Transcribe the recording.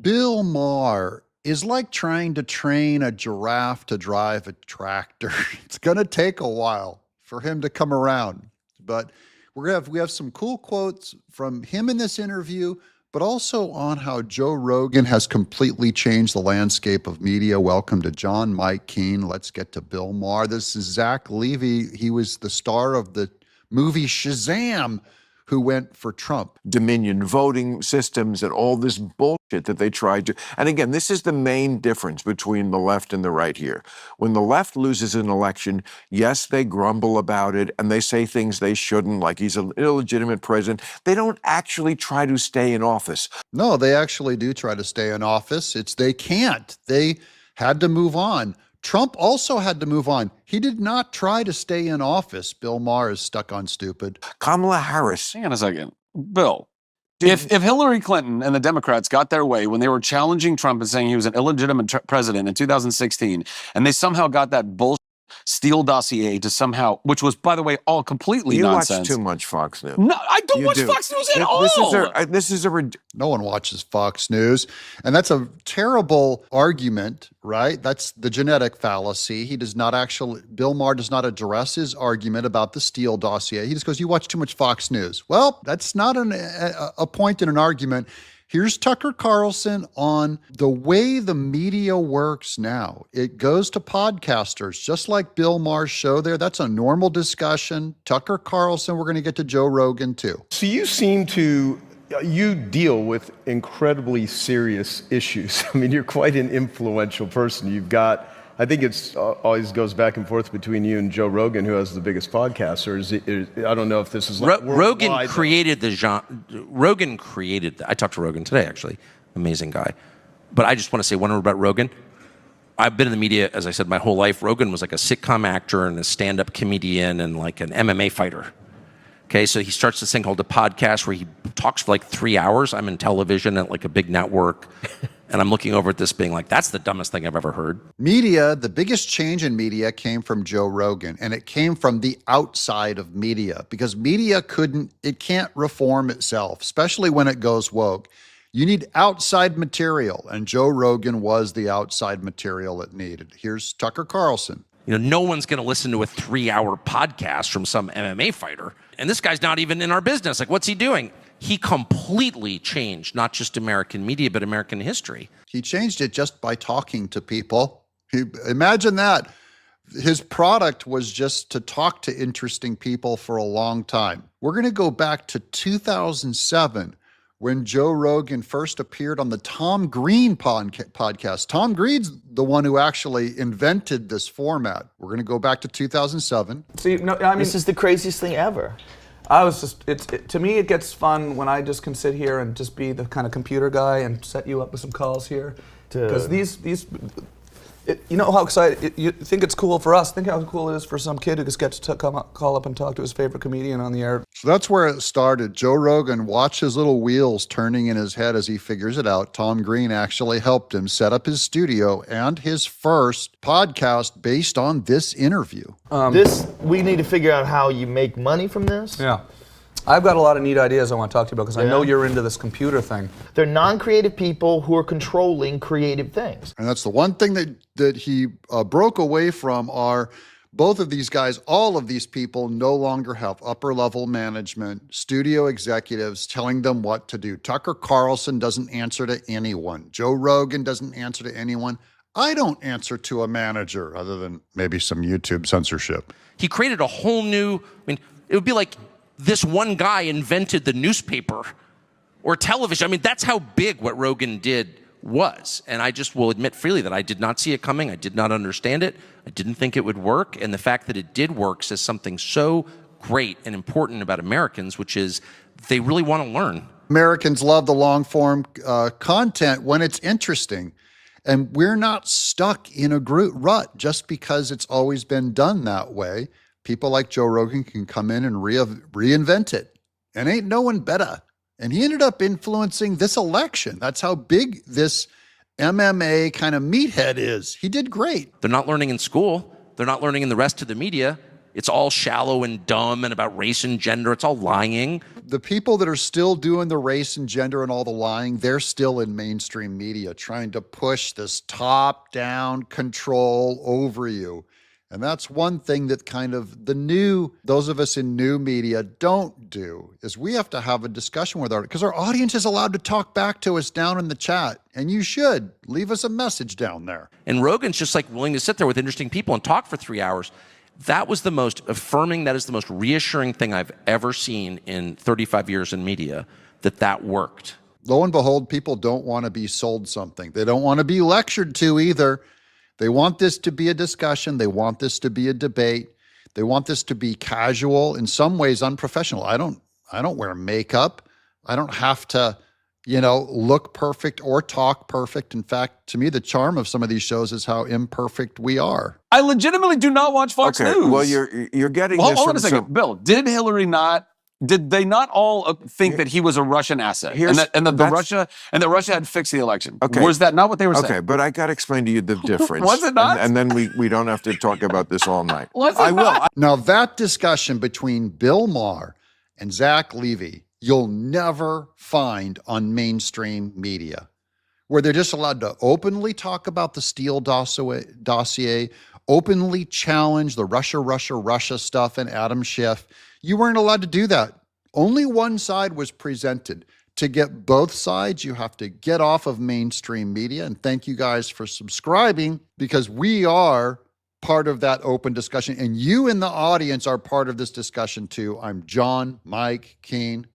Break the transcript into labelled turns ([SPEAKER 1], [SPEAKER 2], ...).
[SPEAKER 1] Bill Maher is like trying to train a giraffe to drive a tractor. It's going to take a while for him to come around. But we have some cool quotes from him in this interview, but also on how Joe Rogan has completely changed the landscape of media. Welcome to John Mike Keene. Let's get to Bill Maher. This is Zach Levy. He was the star of the movie Shazam, who went for Trump.
[SPEAKER 2] Dominion voting systems and all this bullshit that they tried to. And again, this is the main difference between the left and the right here. When the left loses an election, yes, they grumble about it and they say things they shouldn't, like he's an illegitimate president. They don't actually try to stay in office.
[SPEAKER 1] No, they actually do try to stay in office. They can't. They had to move on. Trump also had to move on. He did not try to stay in office. Bill Maher is stuck on stupid.
[SPEAKER 2] Kamala Harris.
[SPEAKER 3] Hang on a second. Bill, if Hillary Clinton and the Democrats got their way when they were challenging Trump and saying he was an illegitimate president in 2016, and they somehow got that bullshit Steele dossier to somehow, which was, by the way, all completely nonsense.
[SPEAKER 2] You watch too much Fox News.
[SPEAKER 3] No, I don't watch Fox News at all.
[SPEAKER 1] No one watches Fox News. And that's a terrible argument, right? That's the genetic fallacy. Bill Maher does not address his argument about the Steele dossier. He just goes, you watch too much Fox News. Well, that's not a point in an argument. Here's Tucker Carlson on the way the media works now. It goes to podcasters, just like Bill Maher's show there. That's a normal discussion. Tucker Carlson, we're going to get to Joe Rogan too.
[SPEAKER 4] So you deal with incredibly serious issues. I mean, you're quite an influential person. I think it's always goes back and forth between you and Joe Rogan, who has the biggest podcast. Or I don't know if this is like
[SPEAKER 5] Rogan created the genre. Rogan created. I talked to Rogan today, actually. Amazing guy. But I just want to say one word about Rogan. I've been in the media, as I said, my whole life. Rogan was like a sitcom actor and a stand-up comedian and like an MMA fighter. Okay, so he starts this thing called a podcast where he talks for like 3 hours. I'm in television at like a big network. And I'm looking over at this being like, that's the dumbest thing I've ever heard.
[SPEAKER 1] Media, the biggest change in media came from Joe Rogan, and it came from the outside of media because media can't reform itself, especially when it goes woke. You need outside material, and Joe Rogan was the outside material it needed. Here's Tucker Carlson.
[SPEAKER 5] No one's going to listen to a 3-hour podcast from some MMA fighter. And this guy's not even in our business. Like, what's he doing? He completely changed not just American media, but American history.
[SPEAKER 1] He changed it just by talking to people. Imagine that. His product was just to talk to interesting people for a long time. We're going to go back to 2007 when Joe Rogan first appeared on the Tom Green podcast. Tom Green's the one who actually invented this format. We're going to go back to 2007.
[SPEAKER 6] See, no, I mean, this is the craziest thing ever. To me, it gets fun when I just can sit here and just be the kind of computer guy and set you up with some calls here. Because you know how excited, you think it's cool for us, think how cool it is for some kid who just gets to call up and talk to his favorite comedian on the air.
[SPEAKER 1] So that's where it started. Joe Rogan, watch his little wheels turning in his head as he figures it out. Tom Green actually helped him set up his studio and his first podcast based on this interview.
[SPEAKER 7] We need to figure out how you make money from this.
[SPEAKER 6] Yeah. I've got a lot of neat ideas I want to talk to you about because I know you're into this computer thing.
[SPEAKER 7] They're non-creative people who are controlling creative things.
[SPEAKER 1] And that's the one thing that he broke away from are both of these guys, all of these people no longer have upper level management, studio executives telling them what to do. Tucker Carlson doesn't answer to anyone. Joe Rogan doesn't answer to anyone. I don't answer to a manager other than maybe some YouTube censorship.
[SPEAKER 5] He created a whole new, it would be like, this one guy invented the newspaper or television. That's how big what Rogan did was. And I just will admit freely that I did not see it coming. I did not understand it. I didn't think it would work. And the fact that it did work says something so great and important about Americans, which is they really want to learn.
[SPEAKER 1] Americans love the long form content when it's interesting. And we're not stuck in a rut just because it's always been done that way. People like Joe Rogan can come in and reinvent it. And ain't no one better. And he ended up influencing this election. That's how big this MMA kind of meathead is. He did great.
[SPEAKER 5] They're not learning in school. They're not learning in the rest of the media. It's all shallow and dumb and about race and gender. It's all lying.
[SPEAKER 1] The people that are still doing the race and gender and all the lying, they're still in mainstream media trying to push this top-down control over you. And that's one thing that kind of those of us in new media don't do, is we have to have a discussion with because our audience is allowed to talk back to us down in the chat. And you should leave us a message down there.
[SPEAKER 5] And Rogan's just like willing to sit there with interesting people and talk for 3 hours. That was the most affirming, that is the most reassuring thing I've ever seen in 35 years in media, that worked.
[SPEAKER 1] Lo and behold, people don't want to be sold something. They don't want to be lectured to either. They want this to be a discussion. They want this to be a debate. They want this to be casual, in some ways unprofessional. I don't wear makeup. I don't have to, look perfect or talk perfect. In fact, to me, the charm of some of these shows is how imperfect we are.
[SPEAKER 3] I legitimately do not watch Fox News.
[SPEAKER 2] Well, you're getting
[SPEAKER 3] Well,
[SPEAKER 2] this
[SPEAKER 3] hold
[SPEAKER 2] from
[SPEAKER 3] on a second. Bill, did they not all think that he was a Russian asset, and that Russia had fixed the election?
[SPEAKER 2] Okay.
[SPEAKER 3] Was that not what they were saying?
[SPEAKER 2] Okay, but I got to explain to you the difference.
[SPEAKER 3] Was it not?
[SPEAKER 2] And then we don't have to talk about this all night.
[SPEAKER 3] Was it
[SPEAKER 2] I will.
[SPEAKER 3] not?
[SPEAKER 1] Now, that discussion between Bill Maher and Zach Levy, you'll never find on mainstream media, where they're just allowed to openly talk about the Steele dossier, openly challenge the Russia stuff and Adam Schiff. You weren't allowed to do that. Only one side was presented. To get both sides, you have to get off of mainstream media. And thank you guys for subscribing, because we are part of that open discussion. And you in the audience are part of this discussion too. I'm John Mike Keene.